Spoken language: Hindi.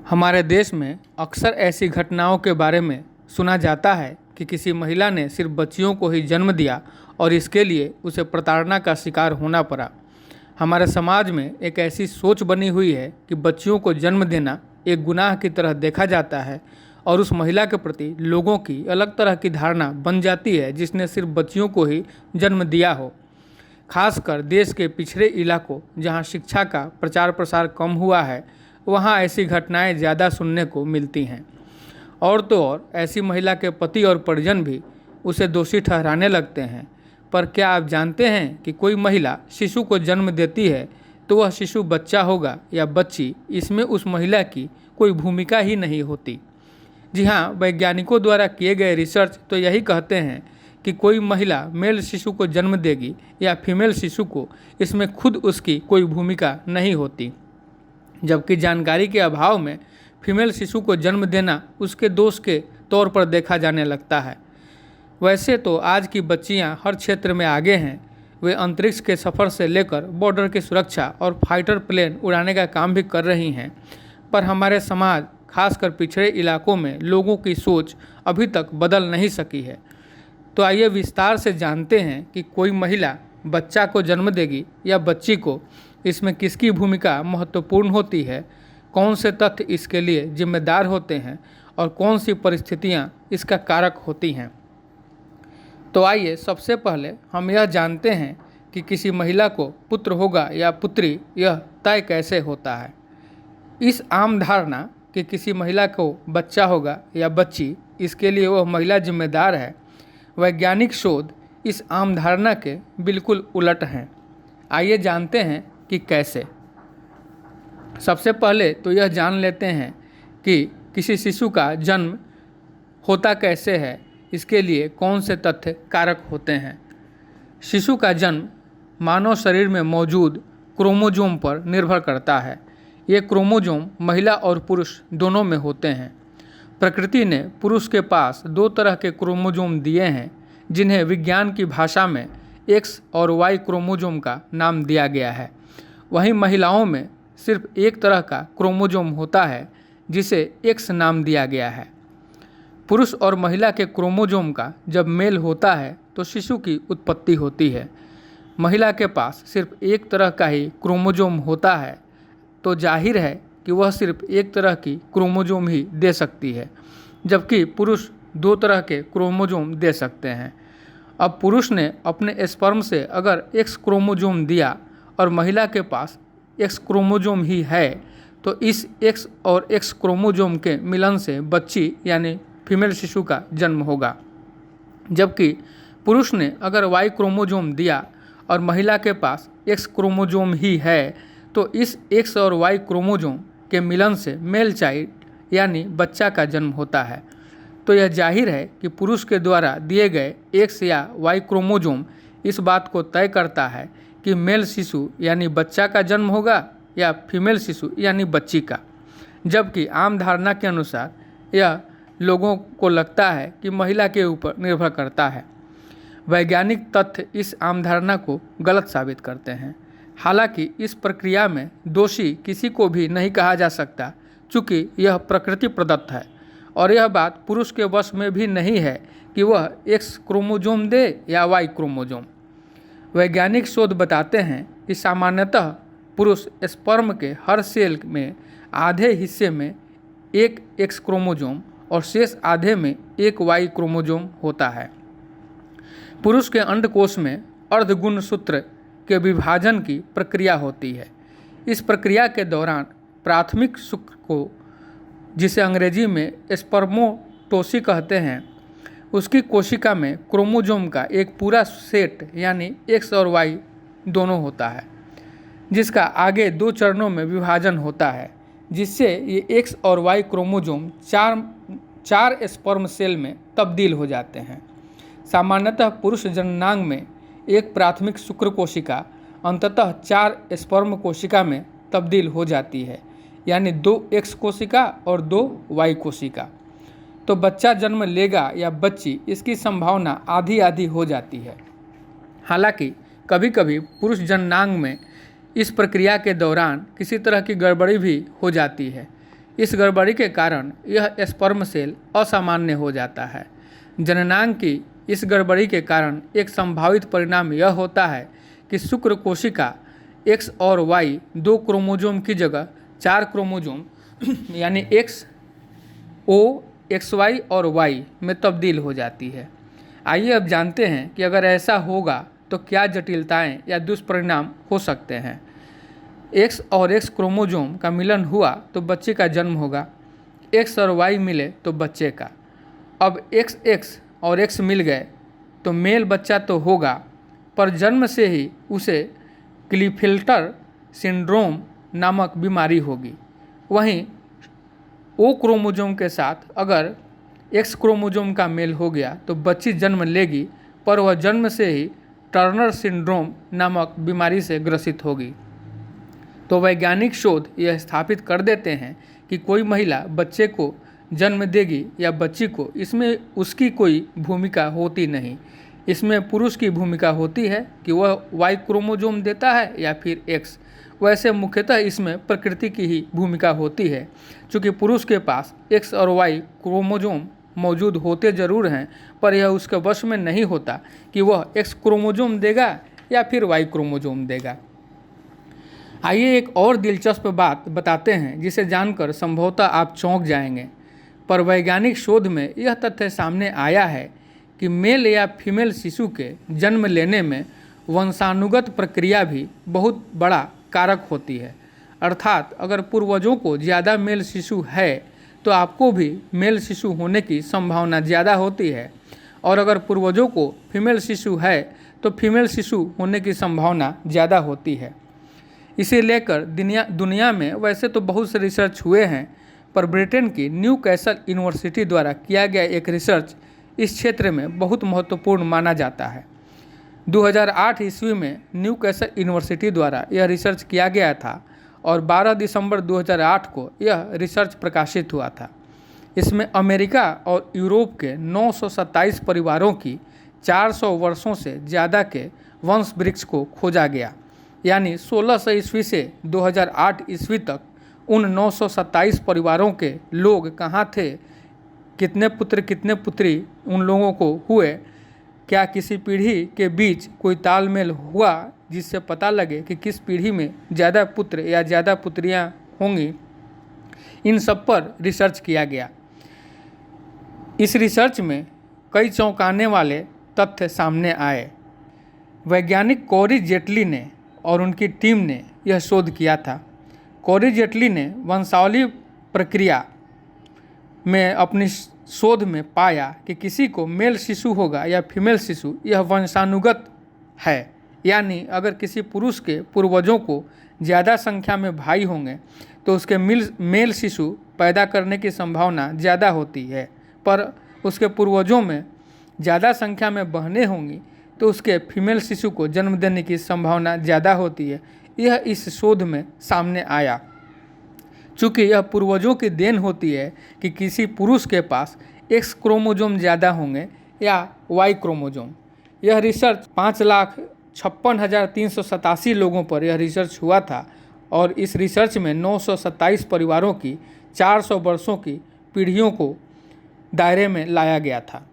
हमारे देश में अक्सर ऐसी घटनाओं के बारे में सुना जाता है कि किसी महिला ने सिर्फ बच्चियों को ही जन्म दिया और इसके लिए उसे प्रताड़ना का शिकार होना पड़ा। हमारे समाज में एक ऐसी सोच बनी हुई है कि बच्चियों को जन्म देना एक गुनाह की तरह देखा जाता है और उस महिला के प्रति लोगों की अलग तरह की धारणा बन जाती है जिसने सिर्फ बच्चियों को ही जन्म दिया हो। खासकर देश के पिछड़े इलाकों जहां शिक्षा का प्रचार प्रसार कम हुआ है, वहां ऐसी घटनाएं ज़्यादा सुनने को मिलती हैं। और तो और ऐसी महिला के पति और परिजन भी उसे दोषी ठहराने लगते हैं। पर क्या आप जानते हैं कि कोई महिला शिशु को जन्म देती है तो वह शिशु बच्चा होगा या बच्ची, इसमें उस महिला की कोई भूमिका ही नहीं होती। जी हाँ, वैज्ञानिकों द्वारा किए गए रिसर्च तो यही कहते हैं कि कोई महिला मेल शिशु को जन्म देगी या फीमेल शिशु को, इसमें खुद उसकी कोई भूमिका नहीं होती। जबकि जानकारी के अभाव में फीमेल शिशु को जन्म देना उसके दोष के तौर पर देखा जाने लगता है। वैसे तो आज की बच्चियां हर क्षेत्र में आगे हैं। वे अंतरिक्ष के सफ़र से लेकर बॉर्डर की सुरक्षा और फाइटर प्लेन उड़ाने का काम भी कर रही हैं। पर हमारे समाज, खासकर पिछड़े इलाकों में लोगों की सोच अभी तक बदल नहीं सकी है। तो आइए विस्तार से जानते हैं कि कोई महिला बच्चा को जन्म देगी या बच्ची को, इसमें किसकी भूमिका महत्वपूर्ण होती है, कौन से तथ्य इसके लिए जिम्मेदार होते हैं और कौन सी परिस्थितियां इसका कारक होती हैं। तो आइए सबसे पहले हम यह जानते हैं कि किसी महिला को पुत्र होगा या पुत्री, यह तय कैसे होता है। इस आम धारणा कि किसी महिला को बच्चा होगा या बच्ची, इसके लिए वह महिला जिम्मेदार है, वैज्ञानिक शोध इस आम धारणा के बिल्कुल उलट हैं। आइए जानते हैं कि कैसे। सबसे पहले तो यह जान लेते हैं कि किसी शिशु का जन्म होता कैसे है, इसके लिए कौन से तथ्य कारक होते हैं। शिशु का जन्म मानव शरीर में मौजूद क्रोमोजोम पर निर्भर करता है। ये क्रोमोजोम महिला और पुरुष दोनों में होते हैं। प्रकृति ने पुरुष के पास दो तरह के क्रोमोजोम दिए हैं जिन्हें विज्ञान की भाषा में एक्स और वाई क्रोमोजोम का नाम दिया गया है। वहीं महिलाओं में सिर्फ एक तरह का क्रोमोजोम होता है जिसे एक्स नाम दिया गया है। पुरुष और महिला के क्रोमोजोम का जब मेल होता है तो शिशु की उत्पत्ति होती है। महिला के पास सिर्फ एक तरह का ही क्रोमोजोम होता है तो जाहिर है कि वह सिर्फ एक तरह की क्रोमोजोम ही दे सकती है, जबकि पुरुष दो तरह के क्रोमोजोम दे सकते हैं। अब पुरुष ने अपने स्पर्म से अगर एक्स क्रोमोजोम दिया और महिला के पास एक्स क्रोमोजोम ही है तो इस एक्स और एक्स क्रोमोजोम के मिलन से बच्ची यानी फीमेल शिशु का जन्म होगा। जबकि पुरुष ने अगर वाई क्रोमोजोम दिया और महिला के पास एक्स क्रोमोजोम ही है तो इस एक्स और वाई क्रोमोजोम के मिलन से मेल चाइल्ड यानी बच्चा का जन्म होता है। तो यह जाहिर है कि पुरुष के द्वारा दिए गए एक्स या वाई क्रोमोजोम इस बात को तय करता है कि मेल शिशु यानी बच्चा का जन्म होगा या फीमेल शिशु यानी बच्ची का। जबकि आम धारणा के अनुसार यह लोगों को लगता है कि महिला के ऊपर निर्भर करता है। वैज्ञानिक तथ्य इस आम धारणा को गलत साबित करते हैं। हालांकि इस प्रक्रिया में दोषी किसी को भी नहीं कहा जा सकता, चूँकि यह प्रकृति प्रदत्त है और यह बात पुरुष के वश में भी नहीं है कि वह एक्स क्रोमोजोम दे या वाई क्रोमोजोम। वैज्ञानिक शोध बताते हैं कि सामान्यतः पुरुष स्पर्म के हर सेल में आधे हिस्से में एक एक्स क्रोमोजोम और शेष आधे में एक वाई क्रोमोजोम होता है। पुरुष के अंडकोश में अर्धगुणसूत्र के विभाजन की प्रक्रिया होती है। इस प्रक्रिया के दौरान प्राथमिक शुक्र को, जिसे अंग्रेजी में स्पर्मोटोसी कहते हैं, उसकी कोशिका में क्रोमोजोम का एक पूरा सेट यानी एक्स और वाई दोनों होता है, जिसका आगे दो चरणों में विभाजन होता है, जिससे ये एक्स और वाई क्रोमोजोम चार स्पर्म सेल में तब्दील हो जाते हैं। सामान्यतः पुरुष जननांग में एक प्राथमिक शुक्र कोशिका अंततः 4 स्पर्म कोशिका में तब्दील हो जाती है, यानी 2 एक्स कोशिका और 2 वाई कोशिका। तो बच्चा जन्म लेगा या बच्ची, इसकी संभावना आधी आधी हो जाती है। हालांकि कभी कभी पुरुष जननांग में इस प्रक्रिया के दौरान किसी तरह की गड़बड़ी भी हो जाती है। इस गड़बड़ी के कारण यह स्पर्म सेल असामान्य हो जाता है। जननांग की इस गड़बड़ी के कारण एक संभावित परिणाम यह होता है कि शुक्र कोशिका X और Y 2 क्रोमोसोम की जगह 4 क्रोमोसोम यानी XO, XY और Y में तब्दील हो जाती है। आइए अब जानते हैं कि अगर ऐसा होगा तो क्या जटिलताएं या दुष्परिणाम हो सकते हैं। X और X क्रोमोसोम का मिलन हुआ तो बच्चे का जन्म होगा, X और Y मिले तो बच्चे का। अब XX और X मिल गए तो मेल बच्चा तो होगा, पर जन्म से ही उसे क्लीफेल्टर सिंड्रोम नामक बीमारी होगी। वहीं O क्रोमोसोम के साथ अगर X क्रोमोसोम का मेल हो गया तो बच्ची जन्म लेगी, पर वह जन्म से ही टर्नर सिंड्रोम नामक बीमारी से ग्रसित होगी। तो वैज्ञानिक शोध यह स्थापित कर देते हैं कि कोई महिला बच्चे को जन्म देगी या बच्ची को, इसमें उसकी कोई भूमिका होती नहीं। इसमें पुरुष की भूमिका होती है कि वह Y क्रोमोसोम देता है या फिर X। वैसे मुख्यतः इसमें प्रकृति की ही भूमिका होती है, क्योंकि पुरुष के पास X और Y क्रोमोसोम मौजूद होते ज़रूर हैं, पर यह उसके वश में नहीं होता कि वह X क्रोमोसोम देगा या फिर Y क्रोमोसोम देगा। आइए एक और दिलचस्प बात बताते हैं जिसे जानकर संभवतः आप चौंक जाएंगे, पर वैज्ञानिक शोध में यह तथ्य सामने आया है कि मेल या फीमेल शिशु के जन्म लेने में वंशानुगत प्रक्रिया भी बहुत बड़ा कारक होती है। अर्थात अगर पूर्वजों को ज़्यादा मेल शिशु है तो आपको भी मेल शिशु होने की संभावना ज़्यादा होती है, और अगर पूर्वजों को फीमेल शिशु है तो फीमेल शिशु होने की संभावना ज़्यादा होती है। इसे लेकर दुनिया में वैसे तो बहुत से रिसर्च हुए हैं, पर ब्रिटेन की न्यू कैसल यूनिवर्सिटी द्वारा किया गया एक रिसर्च इस क्षेत्र में बहुत महत्वपूर्ण माना जाता है। 2008 ईस्वी में न्यू कैसल यूनिवर्सिटी द्वारा यह रिसर्च किया गया था और 12 दिसंबर 2008 को यह रिसर्च प्रकाशित हुआ था। इसमें अमेरिका और यूरोप के 927 परिवारों की 400 वर्षों से ज़्यादा के वंश वृक्ष को खोजा गया, यानी 1600 ईस्वी से 2008 ईस्वी तक उन 927 परिवारों के लोग कहाँ थे, कितने पुत्र कितने पुत्री उन लोगों को हुए, क्या किसी पीढ़ी के बीच कोई तालमेल हुआ जिससे पता लगे कि किस पीढ़ी में ज़्यादा पुत्र या ज़्यादा पुत्रियां होंगी। इन सब पर रिसर्च किया गया। इस रिसर्च में कई चौंकाने वाले तथ्य सामने आए। वैज्ञानिक कोरी जेटली ने और उनकी टीम ने यह शोध किया था। कोरी जेटली ने वंशावली प्रक्रिया में अपनी शोध में पाया कि किसी को मेल शिशु होगा या फीमेल शिशु, यह वंशानुगत है, यानी अगर किसी पुरुष के पूर्वजों को ज़्यादा संख्या में भाई होंगे तो उसके मेल शिशु पैदा करने की संभावना ज़्यादा होती है, पर उसके पूर्वजों में ज़्यादा संख्या में बहनें होंगी तो उसके फीमेल शिशु को जन्म देने की संभावना ज़्यादा होती है। यह इस शोध में सामने आया। चूँकि यह पूर्वजों की देन होती है कि किसी पुरुष के पास X क्रोमोसोम ज़्यादा होंगे या Y क्रोमोसोम। यह रिसर्च 5,56,387 लोगों पर यह रिसर्च हुआ था और इस रिसर्च में 927 परिवारों की 400 वर्षों की पीढ़ियों को दायरे में लाया गया था।